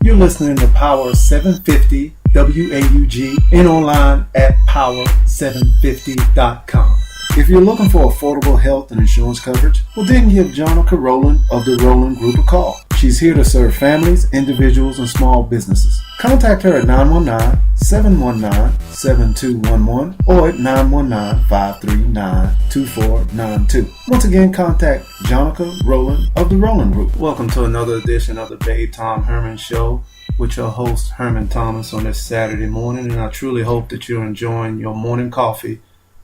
You're listening to Power 750 WAUG and online at power750.com. If you're looking for affordable health and insurance coverage, well then give Jonica Rowland of the Rowland Group a call. She's here to serve families, individuals, and small businesses. Contact her at 919-719-7211 or at 919-539-2492. Once again, contact Jonica Rowland of the Rowland Group. Welcome to another edition of the Babethomherman Show with your host, Herman Thomas, on this Saturday morning, and I truly hope that you're enjoying your morning coffee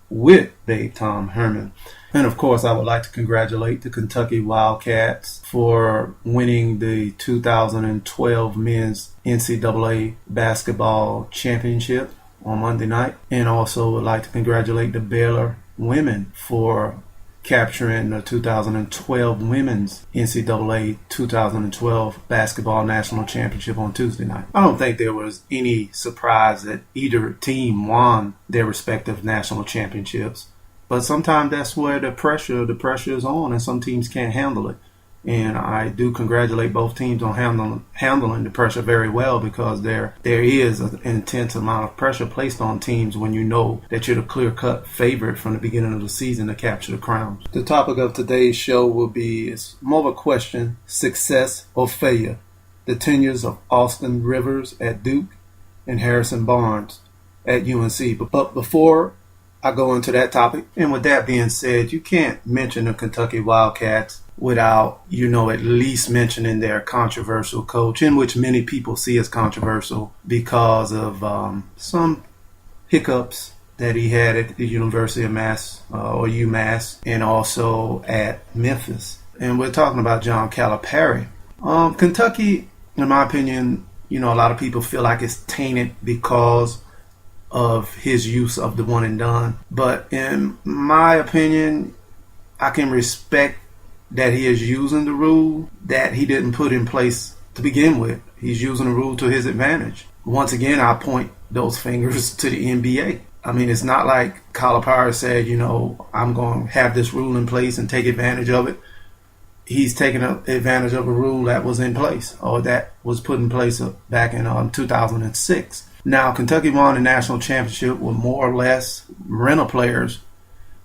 with Babethomherman. And of course, I would like to congratulate the Kentucky Wildcats for winning the 2012 men's NCAA basketball championship on Monday night. And also would like to congratulate the Baylor women for capturing the 2012 women's NCAA 2012 basketball national championship on Tuesday night. I don't think there was any surprise that either team won their respective national championships, but sometimes that's where the pressure is on, and some teams can't handle it. And I do congratulate both teams on handling the pressure very well, because there is an intense amount of pressure placed on teams when you know that you're the clear-cut favorite from the beginning of the season to capture the crown. The topic of today's show will be, it's more of a question, success or failure. The tenures of Austin Rivers at Duke and Harrison Barnes at UNC. But before I go into that topic, and with that being said, you can't mention the Kentucky Wildcats without, at least mentioning their controversial coach, in which many people see as controversial because of some hiccups that he had at the University of Mass, or UMass, and also at Memphis. And we're talking about John Calipari. Kentucky, in my opinion, a lot of people feel like it's tainted because of his use of the one and done. But in my opinion, I can respect that he is using the rule that he didn't put in place to begin with. He's using the rule to his advantage. Once again, I point those fingers to the NBA. I mean, it's not like Calipari said, I'm going to have this rule in place and take advantage of it. He's taking advantage of a rule that was in place, or that was put in place back in 2006. Now, Kentucky won the national championship with more or less rental players.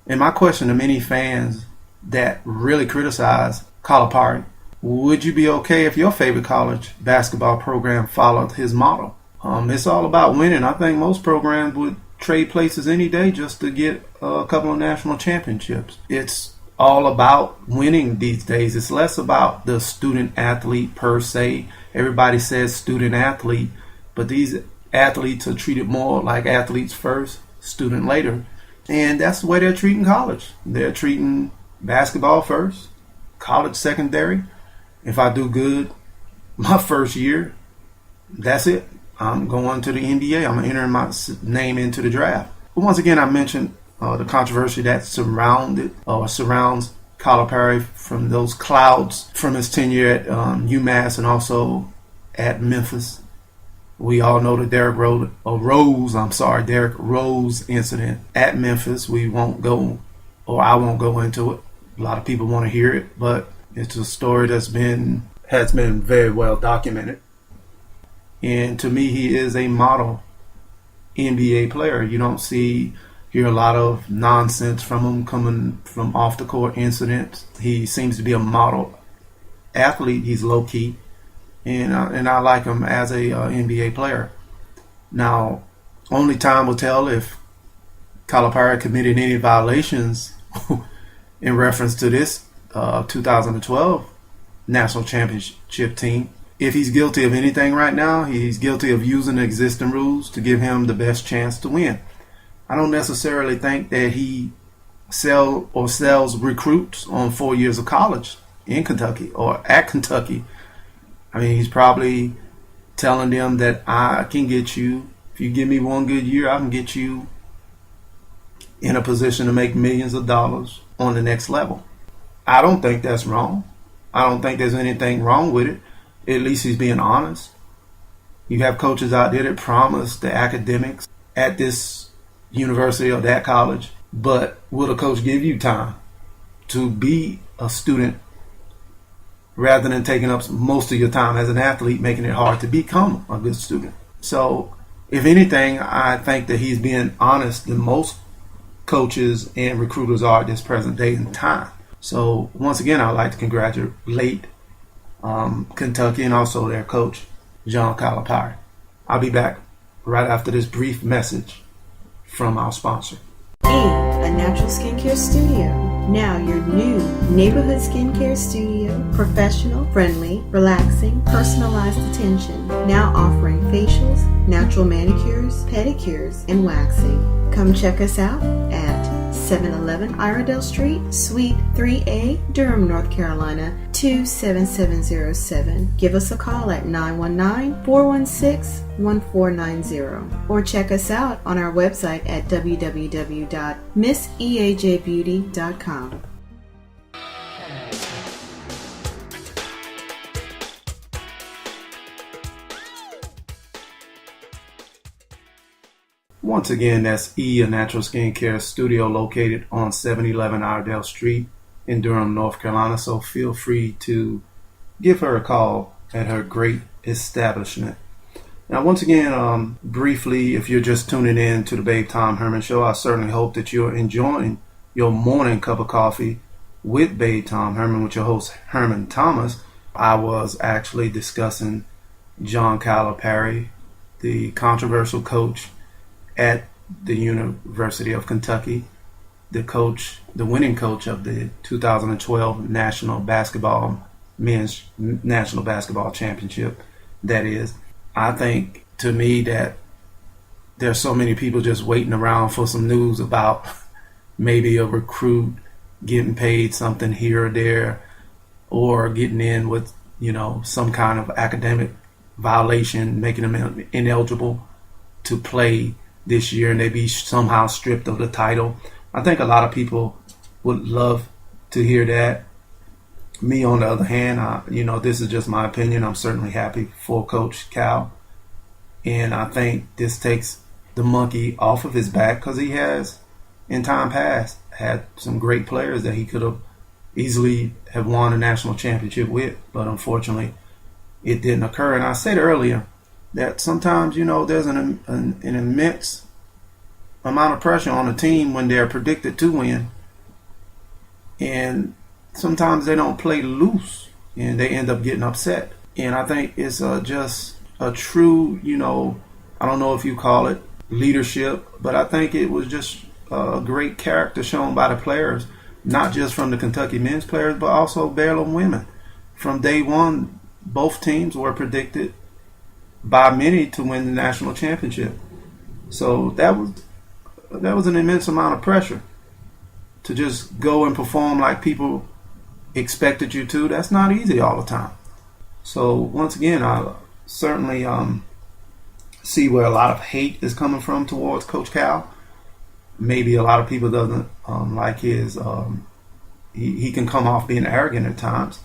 And my question to many fans that really criticize Calipari, would you be okay if your favorite college basketball program followed his model? It's all about winning. I think most programs would trade places any day just to get a couple of national championships. It's all about winning these days. It's less about the student athlete per se. Everybody says student athlete, but these athletes are treated more like athletes first, student later. And that's the way they're treating college. They're treating basketball first, college secondary. If I do good my first year, that's it. I'm going to the NBA. I'm entering my name into the draft. But once again, I mentioned the controversy that surrounds Calipari from those clouds from his tenure at UMass and also at Memphis. We all know the Derrick Rose incident at Memphis. I won't go into it. A lot of people want to hear it, but it's a story has been very well documented. And to me, he is a model NBA player. You don't hear a lot of nonsense from him coming from off the court incidents. He seems to be a model athlete. He's low key, and I like him as a NBA player. Now, only time will tell if Calipari committed any violations in reference to this 2012 national championship team. If he's guilty of anything right now, he's guilty of using the existing rules to give him the best chance to win. I don't necessarily think that he sells recruits on 4 years of college in Kentucky or at Kentucky. I mean, he's probably telling them that I can get you, if you give me one good year, I can get you in a position to make millions of dollars on the next level. I don't think that's wrong. I don't think there's anything wrong with it. At least he's being honest. You have coaches out there that promise the academics at this university or that college, but will a coach give you time to be a student rather than taking up most of your time as an athlete, making it hard to become a good student. So if anything, I think that he's being honest than most coaches and recruiters are at this present day in time. So once again, I'd like to congratulate Kentucky and also their coach, John Calipari. I'll be back right after this brief message from our sponsor. A natural skincare studio. Now your new neighborhood skincare studio. Professional, friendly, relaxing, personalized attention. Now offering facials, natural manicures, pedicures, and waxing. Come check us out at 711 Iredell Street, Suite 3A, Durham, North Carolina, 27707. Give us a call at 919-416-1490 or check us out on our website at www.misseajbeauty.com. Once again, that's a natural skincare studio located on 711 Iredell Street in Durham, North Carolina. So feel free to give her a call at her great establishment. Now, once again, briefly, if you're just tuning in to the Babethomherman Show, I certainly hope that you're enjoying your morning cup of coffee with Babethomherman, with your host, Herman Thomas. I was actually discussing John Calipari, the controversial coach at the University of Kentucky, the winning coach of the 2012 men's national basketball championship. That is, I think to me that there's so many people just waiting around for some news about maybe a recruit getting paid something here or there, or getting in with, some kind of academic violation, making them ineligible to play this year, and they be somehow stripped of the title. I think a lot of people would love to hear that. Me, on the other hand, this is just my opinion. I'm certainly happy for Coach Cal, and I think this takes the monkey off of his back, because he has, in time past, had some great players that he could have easily have won a national championship with, but unfortunately, it didn't occur. And I said earlier that sometimes, there's an immense amount of pressure on a team when they're predicted to win. And sometimes they don't play loose and they end up getting upset. And I think it's just a true, I don't know if you call it leadership, but I think it was just a great character shown by the players, not just from the Kentucky men's players, but also Baylor women. From day one, both teams were predicted by many to win the national championship. So that was an immense amount of pressure to just go and perform like people expected you to. That's not easy all the time. So once again, I certainly see where a lot of hate is coming from towards Coach Cal. Maybe a lot of people doesn't like his. He can come off being arrogant at times,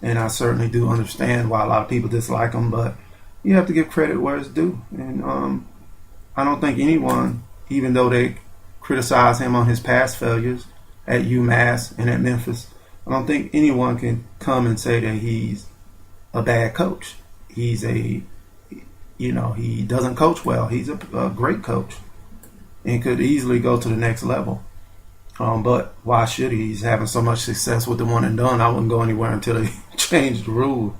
and I certainly do understand why a lot of people dislike him. But you have to give credit where it's due, and I don't think anyone, even though they criticize him on his past failures at UMass and at Memphis, I don't think anyone can come and say that he's a bad coach. He doesn't coach well. He's a great coach and could easily go to the next level. But why should he? He's having so much success with the one and done. I wouldn't go anywhere until they change the rule.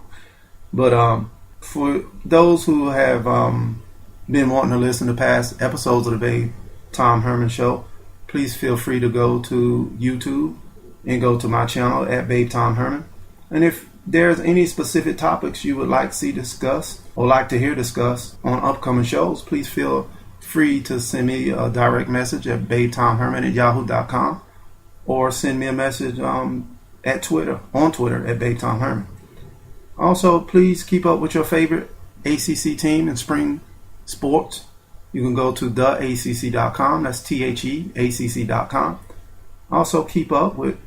But for those who have been wanting to listen to past episodes of the Babethomherman Show, please feel free to go to YouTube and go to my channel at Babethomherman. And if there's any specific topics you would like to see discussed or like to hear discussed on upcoming shows, please feel free to send me a direct message at babethomherman@yahoo.com, or send me a message on Twitter at Babethomherman. Also, please keep up with your favorite ACC team in spring sports. You can go to theacc.com. That's THEACC.com. Also, keep up with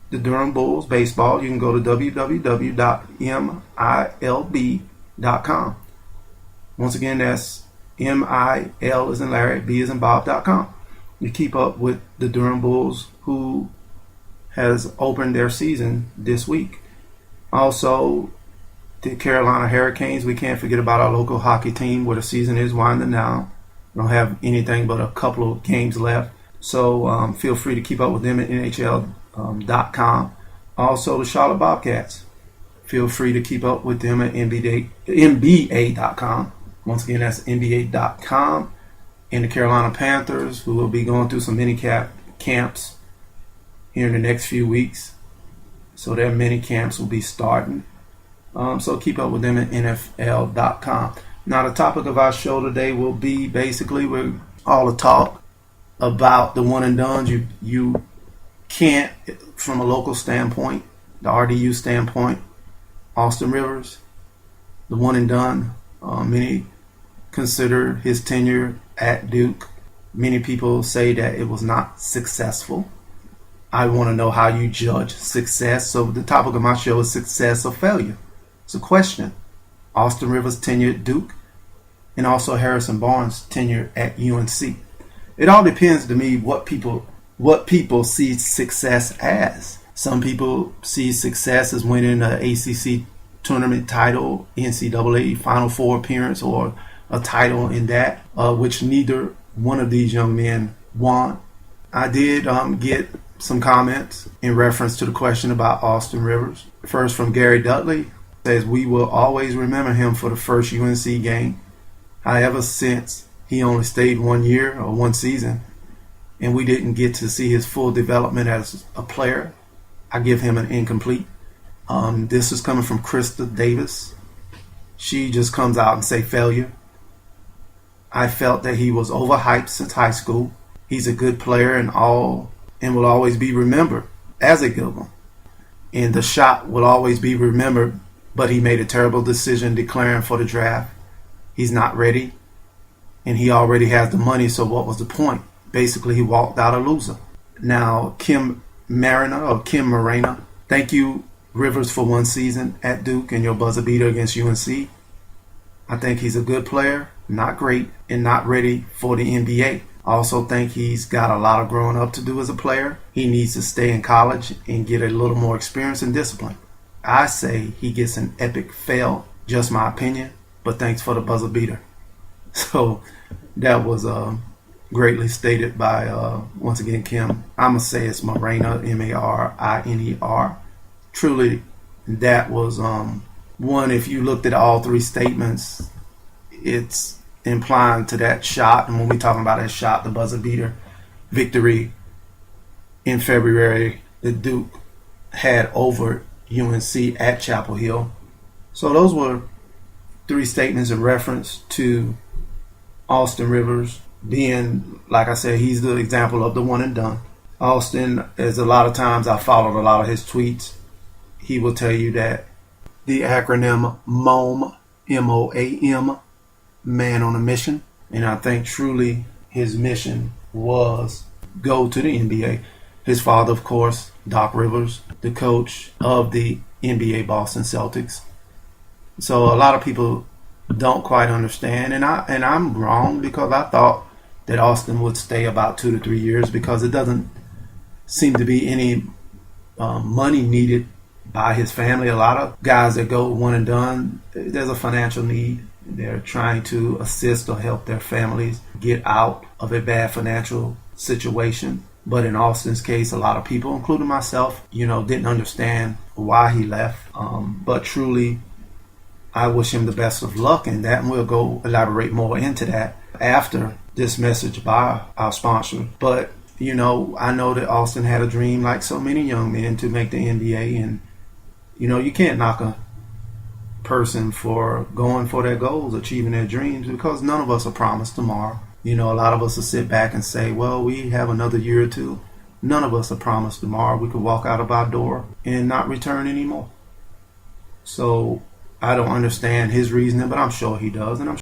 the Durham Bulls baseball. You can go to www.milb.com. Once again, that's MIL as in Larry, B as in Bob.com. You keep up with the Durham Bulls, who has opened their season this week. Also, the Carolina Hurricanes, we can't forget about our local hockey team where the season is winding down. We don't have anything but a couple of games left. So feel free to keep up with them at NHL.com. Also, the Charlotte Bobcats. Feel free to keep up with them at NBA.com. Once again, that's NBA.com. And the Carolina Panthers, who will be going through some mini camps here in the next few weeks. So their mini camps will be starting. So keep up with them at NFL.com. Now, the topic of our show today will be basically we're all the talk about the one and dones. You can't, from a local standpoint, the RDU standpoint, Austin Rivers, the one and done. Many consider his tenure at Duke. Many people say that it was not successful. I want to know how you judge success. So the topic of my show is success or failure. It's a question. Austin Rivers' tenure at Duke and also Harrison Barnes' tenure at UNC. It all depends to me what people see success as. Some people see success as winning an ACC tournament title, NCAA Final Four appearance, or a title in that, which neither one of these young men won. I did get some comments in reference to the question about Austin Rivers. First from Gary Dudley, says we will always remember him for the first UNC game. However, since he only stayed 1 year or one season, and we didn't get to see his full development as a player, I give him an incomplete. This is coming from Krista Davis. She just comes out and say failure. I felt that he was overhyped since high school. He's a good player and will always be remembered as a good one. And the shot will always be remembered, but he made a terrible decision declaring for the draft. He's not ready, and he already has the money, so what was the point? Basically, he walked out a loser. Now, Kim Marina, thank you, Rivers, for one season at Duke and your buzzer beater against UNC. I think he's a good player, not great, and not ready for the NBA. I also think he's got a lot of growing up to do as a player. He needs to stay in college and get a little more experience and discipline. I say he gets an epic fail, just my opinion, but thanks for the buzzer beater. So that was greatly stated by, once again, Kim. I'm going to say it's Mariner, Mariner. Truly, that was one, if you looked at all three statements, it's implying to that shot. And when we're talking about that shot, the buzzer beater victory in February that Duke had over UNC at Chapel Hill. So those were three statements in reference to Austin Rivers being, like I said, he's the example of the one and done. Austin, as a lot of times I followed a lot of his tweets, he will tell you that the acronym MOAM, M-O-A-M, Man on a Mission. And I think truly his mission was go to the NBA. His father, of course, Doc Rivers, the coach of the NBA Boston Celtics. So a lot of people don't quite understand, and I'm wrong, because I thought that Austin would stay about 2 to 3 years, because it doesn't seem to be any money needed by his family. A lot of guys that go one and done, there's a financial need. They're trying to assist or help their families get out of a bad financial situation. But in Austin's case, a lot of people, including myself, didn't understand why he left. But truly, I wish him the best of luck in that, and we'll go elaborate more into that after this message by our sponsor. But, I know that Austin had a dream, like so many young men, to make the NBA. And, you can't knock a person for going for their goals, achieving their dreams, because none of us are promised tomorrow. A lot of us will sit back and say, well, we have another year or two. None of us are promised tomorrow. We could walk out of our door and not return anymore. So I don't understand his reasoning, but I'm sure he does. And I'm